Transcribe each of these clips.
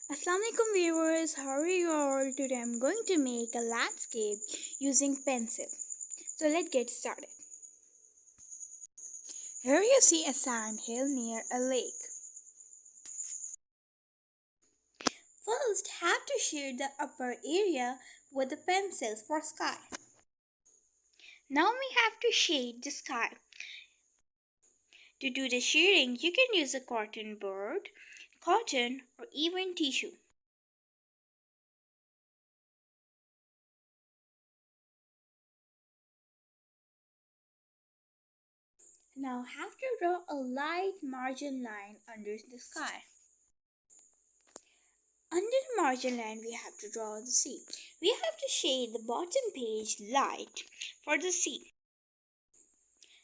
Assalamualaikum viewers, how are you all? Today I'm going to make a landscape using pencil. So let's get started. Here you see a sand hill near a lake. First, have to shade the upper area with the pencils for sky. Now we have to shade the sky. To do the shading, you can use a cotton board, cotton, or even tissue. Now have to draw a light margin line under the sky. Under the margin line, we have to draw the sea. We have to shade the bottom page light for the sea.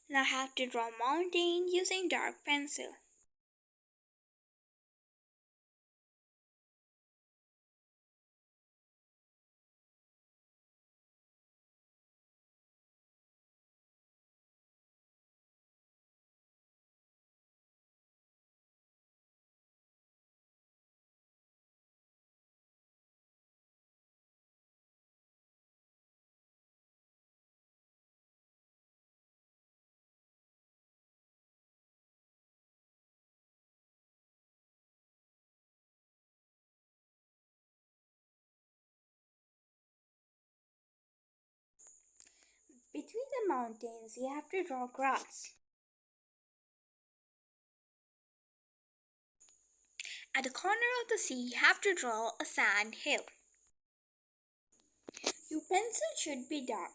Now have to draw mountain using dark pencil. Between the mountains, we have to draw grass. At the corner of the sea, you have to draw a sand hill. Your pencil should be dark.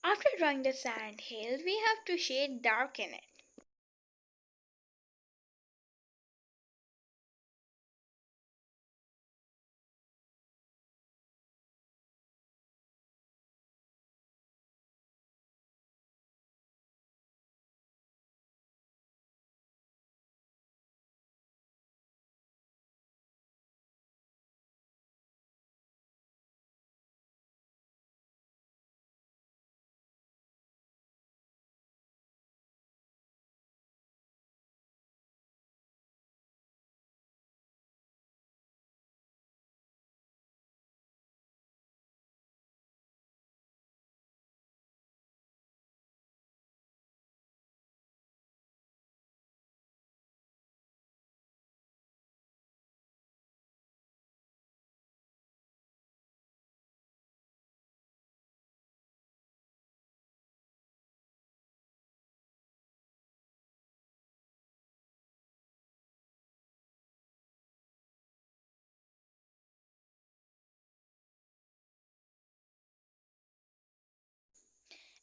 After drawing the sand hill, we have to shade dark in it.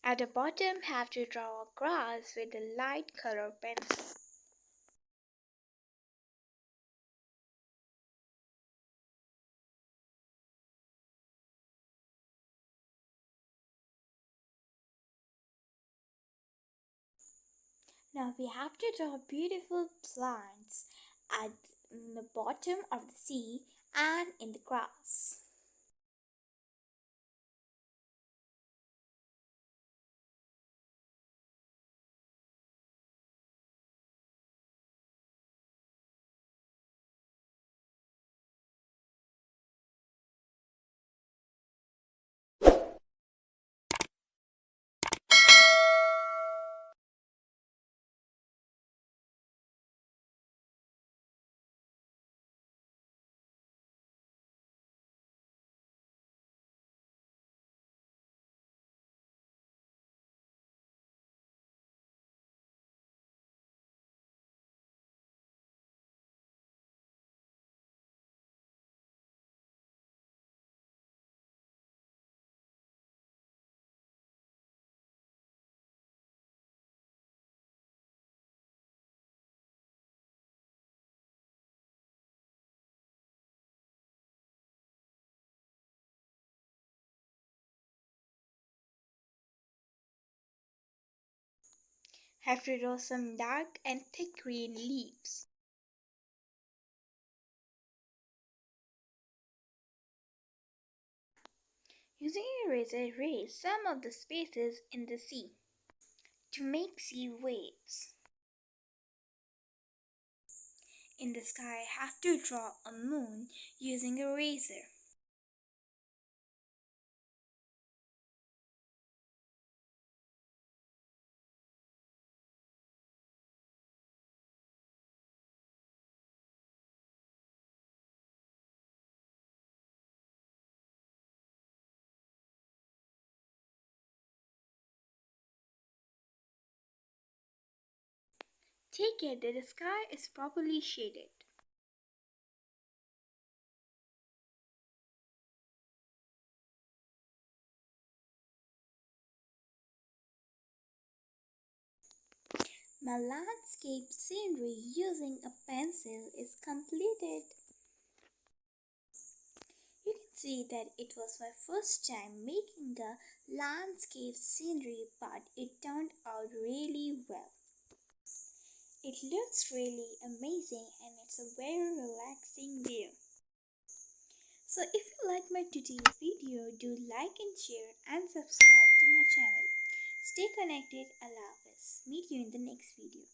At the bottom, have to draw grass with a light color pencil. Now we have to draw beautiful plants at the bottom of the sea and in the grass. Have to draw some dark and thick green leaves. Using an eraser, erase some of the spaces in the sea to make sea waves. In the sky, have to draw a moon using a razor. Take care that the sky is properly shaded. My landscape scenery using a pencil is completed. You can see that it was my first time making a landscape scenery, but it turned out really well. It looks really amazing and it's a very relaxing view. So if you like my today's video, do like and share and subscribe to my channel. Stay connected. Allah Hafiz. Meet you in the next video.